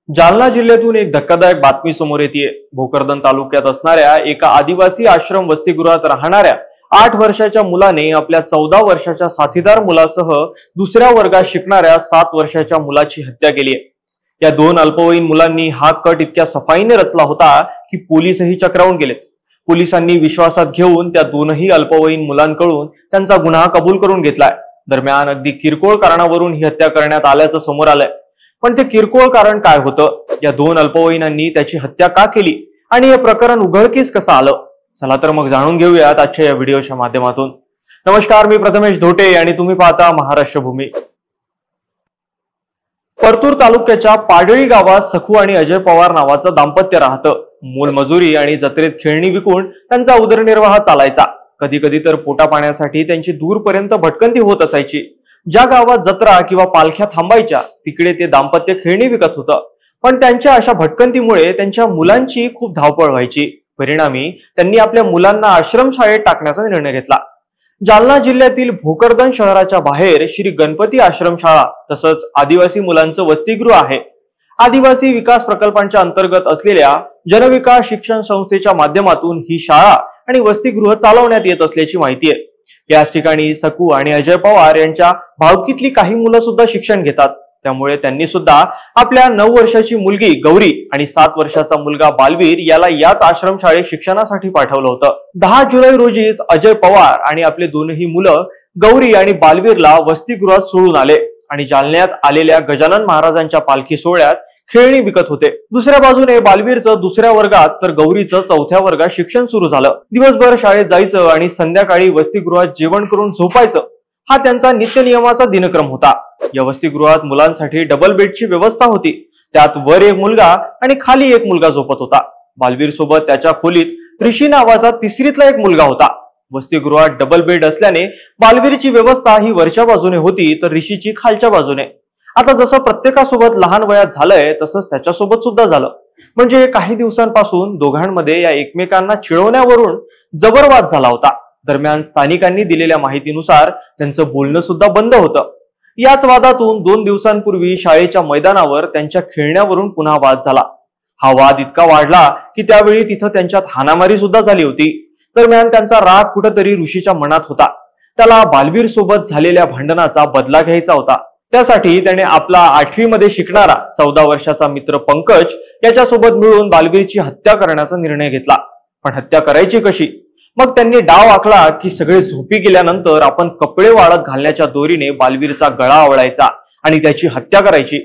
जालना जिल्ह्यातून एक धक्कादायक बातमी समोर येते। भोकरदन तालुक्यात असणाऱ्या एका आदिवासी आश्रम वसतिगृहात राहणाऱ्या 8 वर्षाच्या मुलाने आपल्या 14 वर्षाच्या साथीदार मुलासह दुसऱ्या वर्गात शिकणाऱ्या 7 वर्षाच्या मुलाची हत्या केली आहे। या दोन अल्पवयीन मुलांनी हा कट इतक्या सफाईने रचला होता की पोलीसही चक्रावून गेलेत। पोलिसांनी विश्वासात घेऊन त्या दोनही अल्पवयीन मुलांकडून त्यांचा गुन्हा कबूल करून घेतलाय। दरम्यान अगदी किरकोळ कारणावरून ही हत्या करण्यात आल्याचं समोर आलंय। पण ते किरकोळ कारण काय होतं, या दोन अल्पवयीनांनी त्याची हत्या का केली आणि हे प्रकरण उघडकीस कसं आलं, चला तर मग जाणून घेऊयात आजच्या या व्हिडिओच्या माध्यमातून। नमस्कार, मी प्रथमेश धोटे आणि तुम्ही पाहता महाराष्ट्र भूमी। परतूर तालुक्याच्या पाडळी गावात सखू आणि अजय पवार नावाचं दाम्पत्य राहतं। मोलमजुरी आणि जत्रेत खेळणी विकून त्यांचा उदरनिर्वाह चालायचा। कधी कधी तर पोटा पाण्यासाठी त्यांची दूरपर्यंत भटकंती होत असायची। ज्या गावात जत्रा किंवा पालख्या थांबायच्या तिकडे ते दाम्पत्य खेळणी विकत होतं। पण त्यांच्या अशा भटकंतीमुळे त्यांच्या मुलांची खूप धावपळ व्हायची। परिणामी त्यांनी आपल्या मुलांना आश्रमशाळेत टाकण्याचा निर्णय घेतला। जालना जिल्ह्यातील भोकरदन शहराच्या बाहेर श्री गणपती आश्रमशाळा तसंच आदिवासी मुलांचं वसतिगृह आहे। आदिवासी विकास प्रकल्पांच्या अंतर्गत असलेल्या जनविकास शिक्षण संस्थेच्या माध्यमातून ही शाळा आणि वसतिगृह चालवण्यात येत असल्याची माहिती आहे। याच ठिकाणी सकू आणि अजय पवार यांच्या भावकीतली काही मुलं सुद्धा शिक्षण घेतात। त्यामुळे त्यांनी सुद्धा आपल्या 9 वर्षाची मुलगी गौरी आणि 7 वर्षाचा मुलगा बालवीर याला याच आश्रमशाळेत शिक्षणासाठी पाठवलं होतं। 10 जुलै रोजीच अजय पवार आणि आपले दोनही मुलं गौरी आणि बालवीरला वसतिगृहात सोडून आले आणि जालन्यात आलेल्या गजानन महाराजांच्या पालखी सोहळ्यात खेळणी विकत होते। दुसऱ्या बाजूने बालवीरचं दुसऱ्या वर्गात तर गौरीचं 4थ्या वर्गात शिक्षण सुरू झालं। दिवसभर शाळेत जायचं आणि संध्याकाळी वसतिगृहात जेवण करून झोपायचं हा त्यांचा नित्यनियमाचा दिनक्रम होता। या वसतिगृहात मुलांसाठी डबल बेडची व्यवस्था होती। त्यात वर एक मुलगा आणि खाली एक मुलगा झोपत होता। बालवीर सोबत त्याच्या खोलीत ऋषी नावाचा 3रीतला एक मुलगा होता। वसतिगृहात डबल बेड असल्याने बालवीरची व्यवस्था ही वरच्या बाजूने होती तर ऋषीची खालच्या बाजूने। आता जसं प्रत्येकासोबत लहान वयात झालंय तसंच त्याच्यासोबत सुद्धा झालं। म्हणजे काही दिवसांपासून दोघांमध्ये या एकमेकांना चिडवण्यावरून जबर वाद झाला होता। दरम्यान स्थानिकांनी दिलेल्या माहितीनुसार त्यांचं बोलणं सुद्धा बंद होतं। याच वादातून 2 दिवसांपूर्वी शाळेच्या मैदानावर त्यांच्या खेळण्यावरून पुन्हा वाद झाला। हा वाद इतका वाढला की त्यावेळी तिथं त्यांच्यात हाणामारी सुद्धा झाली होती। दरम्यान त्यांचा राग कुठेतरी ऋषीच्या मनात होता। त्याला बालवीर सोबत झालेल्या भांडणाचा बदला घ्यायचा होता। त्यासाठी त्याने आपला 8वी मध्ये शिकणारा 14 वर्षाचा मित्र पंकज याच्यासोबत मिळून बालवीरची हत्या करण्याचा निर्णय घेतला। पण हत्या करायची कशी? मग त्यांनी डाव आखला की सगळे झोपी गेल्यानंतर आपण कपडे वाळत घालण्याच्या दोरीने बालवीरचा गळा आवळायचा आणि त्याची हत्या करायची।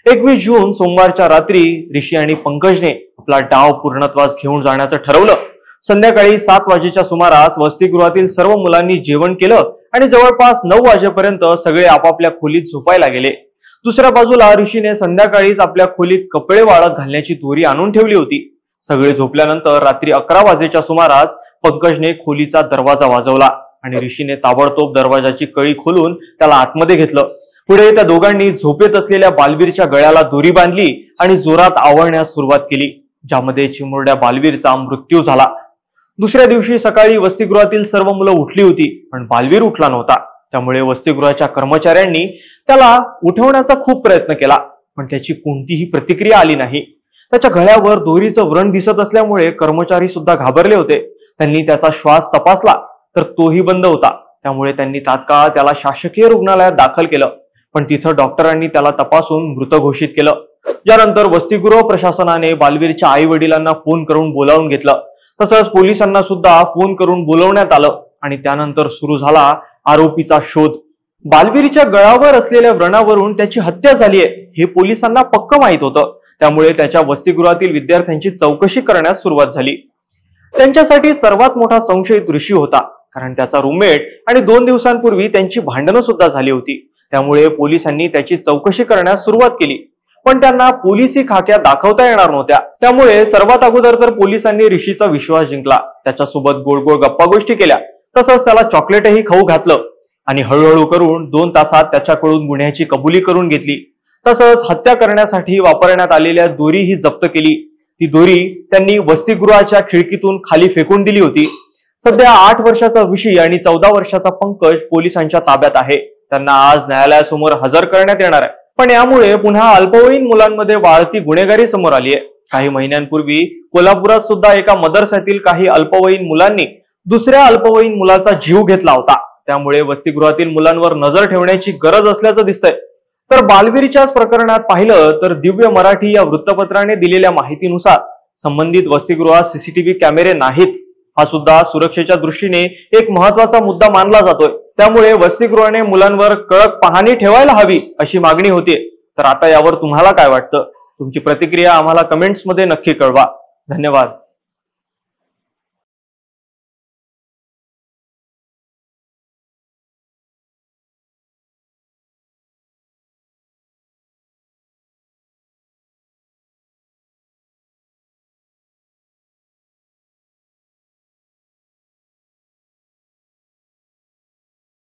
21 जून सोमवारच्या रात्री ऋषी आणि पंकजने आपला डाव पूर्णत्वास घेऊन जाण्याचं ठरवलं। संध्याकाळी 7 वाजेच्या सुमारास वसतिगृहातील सर्व मुलांनी जेवण केलं आणि जवळपास 9 वाजेपर्यंत सगळे आपापल्या खोलीत झोपायला गेले। दुसऱ्या बाजूला ऋषीने संध्याकाळीच आपल्या खोलीत कपडे वाळत घालण्याची दोरी आणून ठेवली होती। सगळे झोपल्यानंतर रात्री 11 वाजेच्या सुमारास पंकजने खोलीचा दरवाजा वाजवला आणि ऋषीने ताबडतोब दरवाजाची कळी खोलून त्याला आतमध्ये घेतलं। पुढे त्या दोघांनी झोपेत असलेल्या बालवीरच्या गळ्याला दोरी बांधली आणि जोरात आवळण्यास सुरुवात केली, ज्यामध्ये चिमुरड्या बालवीरचा मृत्यू झाला। दुसऱ्या दिवशी सकाळी वसतिगृहातील सर्व मुलं उठली होती पण बालवीर उठला नव्हता। त्यामुळे वसतिगृहाच्या कर्मचाऱ्यांनी त्याला उठवण्याचा खूप प्रयत्न केला पण त्याची कोणतीही प्रतिक्रिया आली नाही। त्याच्या गळ्यावर दोरीचं व्रण दिसत असल्यामुळे कर्मचारी सुद्धा घाबरले होते। त्यांनी त्याचा श्वास तपासला तर तोही बंद होता। त्यामुळे त्यांनी तात्काळ त्याला शासकीय रुग्णालयात दाखल केलं पण तिथं डॉक्टरांनी त्याला तपासून मृत घोषित केलं। यानंतर वसतिगृह प्रशासनाने बालवीरच्या आई वडिलांना फोन करून बोलावून घेतलं। तसंच पोलिसांना सुद्धा फोन करून बोलवण्यात आलं आणि त्यानंतर सुरू झाला आरोपीचा शोध। बालवीरच्या गळावर असलेल्या व्रणावरून त्याची हत्या झाली आहे हे पोलिसांना पक्क माहित होतं। त्यामुळे त्याच्या वसतिगृहातील विद्यार्थ्यांची चौकशी करण्यास सुरुवात झाली। त्यांच्यासाठी सर्वात मोठा संशयित ऋषी होता, कारण त्याचा रूममेट आणि 2 दिवसांपूर्वी त्यांची भांडणं सुद्धा झाली होती। त्यामुळे पोलिसांनी त्याची चौकशी करण्यास सुरुवात केली पण त्यांना पोलिसी खाक्या दाखवता येणार नव्हत्या। त्यामुळे सर्वात अगोदर तर पोलिसांनी ऋषीचा विश्वास जिंकला, त्याच्यासोबत गोड गोड गप्पा गोष्टी केल्या, तसंच त्याला चॉकलेटही खाऊ घातलं आणि हळूहळू करून 2 तासात त्याच्याकडून गुन्ह्याची कबुली करून घेतली। तसंच हत्या करण्यासाठी वापरण्यात आलेल्या दोरी ही जप्त केली। ती दोरी त्यांनी वसतिगृहाच्या खिडकीतून खाली फेकून दिली होती। सध्या 8 वर्षाचा ऋषी आणि 14 वर्षाचा पंकज पोलिसांच्या ताब्यात आहे। त्यांना आज न्यायालयासमोर हजर करण्यात येणार आहे। पण यामुळे पुन्हा अल्पवयीन मुलांमध्ये वाढती गुन्हेगारी समोर आली आहे। काही महिन्यांपूर्वी कोल्हापुरात सुद्धा एका मदरसातील काही अल्पवयीन मुलांनी दुसऱ्या अल्पवयीन मुलाचा जीव घेतला होता। त्यामुळे वसतिगृहातील मुलांवर नजर ठेवण्याची गरज असल्याचं दिसतंय। तर बालविरीच्याच प्रकरणात पाहिलं तर दिव्य मराठी या वृत्तपत्राने दिलेल्या माहितीनुसार संबंधित वसतिगृहात सीसीटीव्ही कॅमेरे नाहीत। हा सुद्धा सुरक्षेच्या दृष्टीने एक महत्वाचा मुद्दा मानला जातोय। त्यामुळे वसतिगृहाने मुलांवर कडक पाहणी ठेवायला हवी अशी मागणी होतीये। तर आता यावर तुम्हाला काय वाटतं? तुमची प्रतिक्रिया आम्हाला कमेंट्स मध्ये नक्की कळवा। धन्यवाद।